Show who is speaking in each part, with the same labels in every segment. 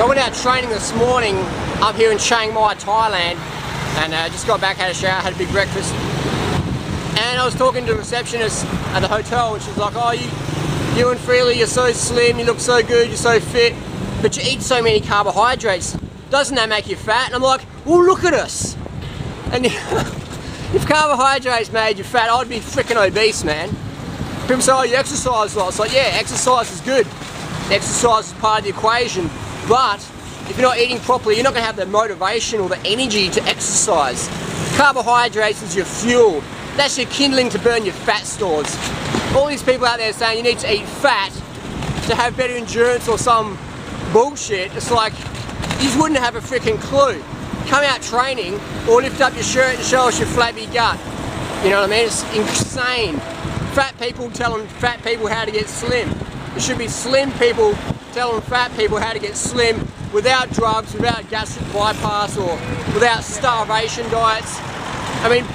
Speaker 1: So I went out training this morning up here in Chiang Mai, Thailand, and just got back, had a shower, had a big breakfast. And I was talking to the receptionist at the hotel, and she's like, oh, you and Freely, you're so slim, you look so good, you're so fit, but you eat so many carbohydrates. Doesn't that make you fat? And I'm like, well, look at us. And if carbohydrates made you fat, I'd be freaking obese, man. People say, oh, you exercise a lot. It's like, yeah, exercise is good. Exercise is part of the equation, but if you're not eating properly, you're not going to have the motivation or the energy to exercise. Carbohydrates is your fuel. That's your kindling to burn your fat stores. All these people out there saying you need to eat fat to have better endurance or some bullshit, it's like, you just wouldn't have a freaking clue. Come out training or lift up your shirt and show us your flabby gut. You know what I mean? It's insane. Fat people telling fat people how to get slim. It should be slim people telling fat people how to get slim without drugs, without gastric bypass, or without starvation diets. I mean,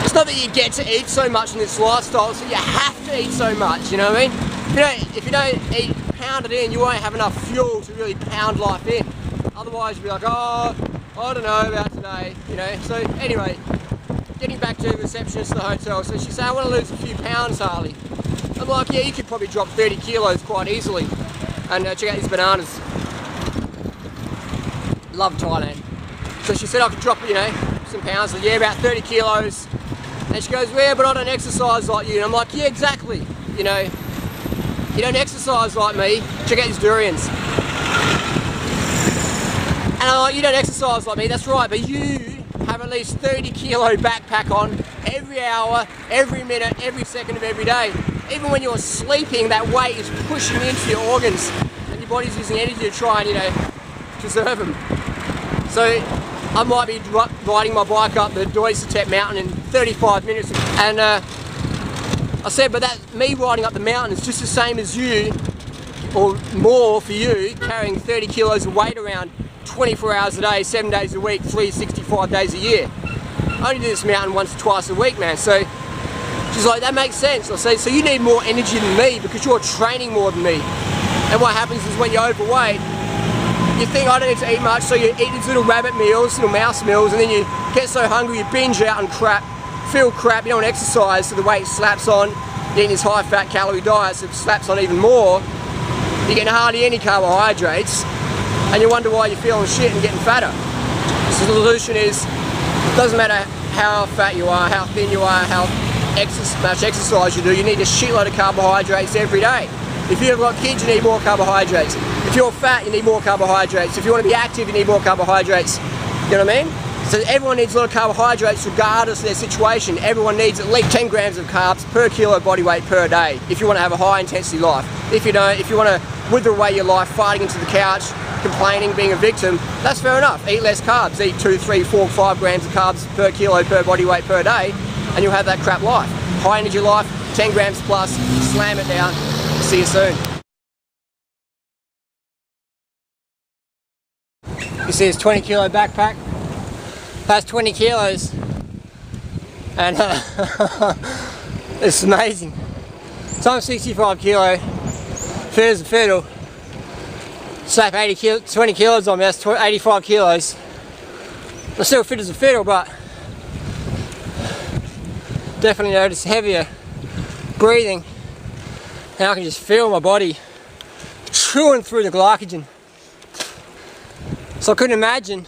Speaker 1: it's not that you get to eat so much in this lifestyle, so you have to eat so much, you know what I mean? If you don't eat, pound it in, you won't have enough fuel to really pound life in. Otherwise you'll be like, oh, I don't know about today, you know. So anyway, getting back to the receptionist at the hotel, so she said, I want to lose a few pounds, Harley. I'm like, yeah, you could probably drop 30 kilos quite easily. And check out these bananas. Love Thailand. So she said I could drop, you know, some pounds. So yeah, about 30 kilos. And she goes, yeah, but I don't exercise like you. And I'm like, yeah, exactly. You know, you don't exercise like me. Check out these durians. And I'm like, you don't exercise like me. That's right, but you have at least 30 kilo backpack on every hour, every minute, every second of every day. Even when you're sleeping, that weight is pushing into your organs and your body's using energy to try and, you know, preserve them. So I might be riding my bike up the Durianriders mountain in 35 minutes, and I said, but that me riding up the mountain is just the same as you, or more for you, carrying 30 kilos of weight around 24 hours a day, 7 days a week, 365 days a year. I only do this mountain once or twice a week, man. So she's like, that makes sense. I say, so you need more energy than me because you're training more than me. And what happens is when you're overweight, you think I don't need to eat much, so you eat these little rabbit meals, little mouse meals, and then you get so hungry you binge out on crap, feel crap, you don't want to exercise, so the weight slaps on. You're eating this high fat calorie diet, so it slaps on even more. You're getting hardly any carbohydrates, and you wonder why you're feeling shit and getting fatter. So the solution is, it doesn't matter how fat you are, how thin you are, how much exercise you do, you need a shitload of carbohydrates every day. If you've got kids, you need more carbohydrates. If you're fat, you need more carbohydrates. If you want to be active, you need more carbohydrates. You know what I mean? So everyone needs a lot of carbohydrates regardless of their situation. Everyone needs at least 10 grams of carbs per kilo body weight per day if you want to have a high intensity life. If you don't, if you want to wither away your life fighting into the couch, complaining, being a victim, that's fair enough. Eat less carbs. Eat 2, 3, 4, 5 grams of carbs per kilo per body weight per day, and you'll have that crap life. High energy life, 10 grams plus, slam it down. See you soon. You see this 20 kilo backpack? That's 20 kilos. And it's amazing. So I'm 65 kilo, fit as a fiddle. Slap 20 kilos on me, that's 85 kilos. I'm still fit as a fiddle, but definitely notice heavier breathing, and I can just feel my body chewing through the glycogen. So I couldn't imagine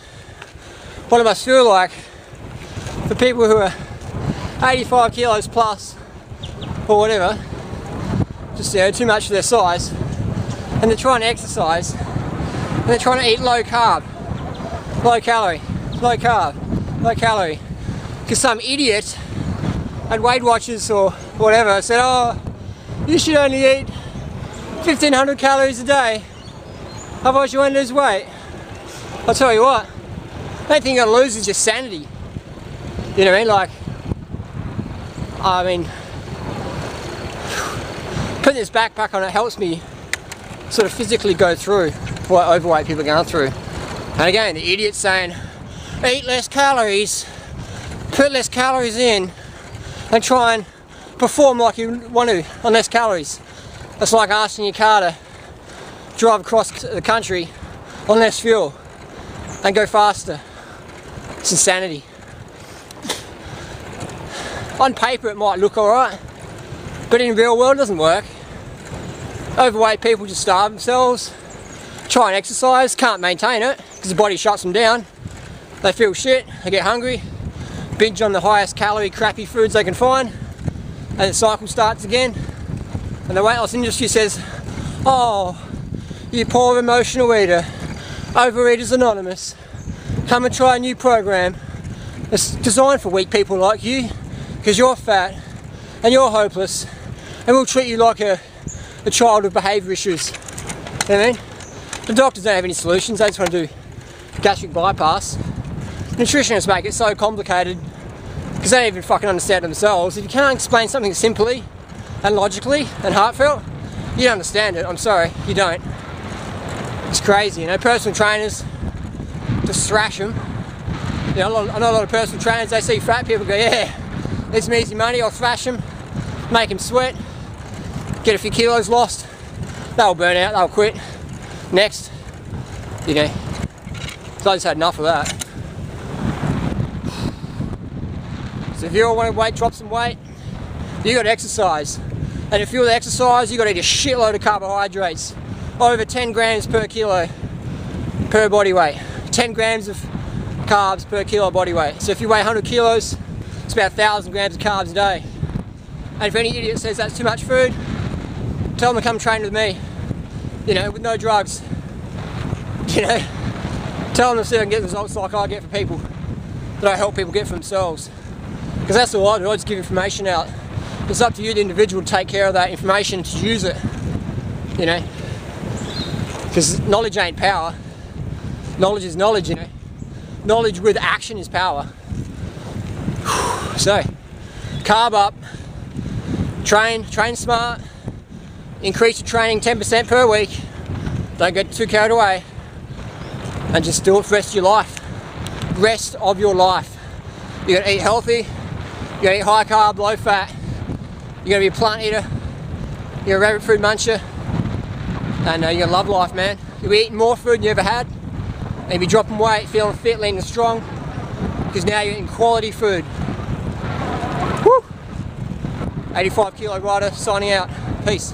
Speaker 1: what it must feel like for people who are 85 kilos plus or whatever, just, you know, too much for their size, and they're trying to exercise and they're trying to eat low carb, low calorie, low carb, low calorie, because some idiot at Weight Watchers or whatever said, oh, you should only eat 1,500 calories a day, otherwise you won't lose weight. I'll tell you what, the only thing you're going to lose is your sanity. You know what I mean? Like, I mean, putting this backpack on, it helps me sort of physically go through what overweight people are going through. And again, the idiot's saying, eat less calories, put less calories in, and try and perform like you want to on less calories. That's like asking your car to drive across the country on less fuel and go faster. It's insanity. On paper it might look alright, but in the real world it doesn't work. Overweight people just starve themselves, try and exercise, can't maintain it because the body shuts them down. They feel shit, they get hungry, binge on the highest calorie crappy foods they can find, and the cycle starts again. And the weight loss industry says, oh, you poor emotional eater, Overeaters Anonymous, come and try a new program. It's designed for weak people like you, because you're fat and you're hopeless, and we'll treat you like a child with behaviour issues. You know what I mean? The doctors don't have any solutions, they just want to do gastric bypass. Nutritionists make it so complicated because they don't even fucking understand it themselves. If you can't explain something simply and logically and heartfelt, you don't understand it. I'm sorry, you don't. It's crazy, you know. Personal trainers just thrash them. You know, I know a lot of personal trainers, they see fat people go, yeah, it's some easy money, I'll thrash them, make them sweat, get a few kilos lost, they'll burn out, they'll quit. Next, you know. So I just had enough of that. So if you all want to drop some weight, you got to exercise. And if you want to exercise, you got to eat a shitload of carbohydrates. Over 10 grams per kilo per body weight. 10 grams of carbs per kilo body weight. So if you weigh 100 kilos, it's about 1,000 grams of carbs a day. And if any idiot says that's too much food, tell them to come train with me. You know, with no drugs. You know, tell them to see if I can get results like I get for people, that I help people get for themselves. Because that's all I do, I just give information out. It's up to you, the individual, to take care of that information, to use it. You know, because knowledge ain't power. Knowledge is knowledge, you know. Knowledge with action is power. So, carb up, train smart, increase your training 10% per week, don't get too carried away, and just do it for the rest of your life. Rest of your life. You gotta eat healthy, you gotta eat high carb, low fat, you gotta be a plant eater, you're a rabbit food muncher, and you're gonna love life, man. You'll be eating more food than you ever had, and you'll be dropping weight, feeling fit, lean and strong, because now you're eating quality food. Woo! 85 kilo rider signing out. Peace.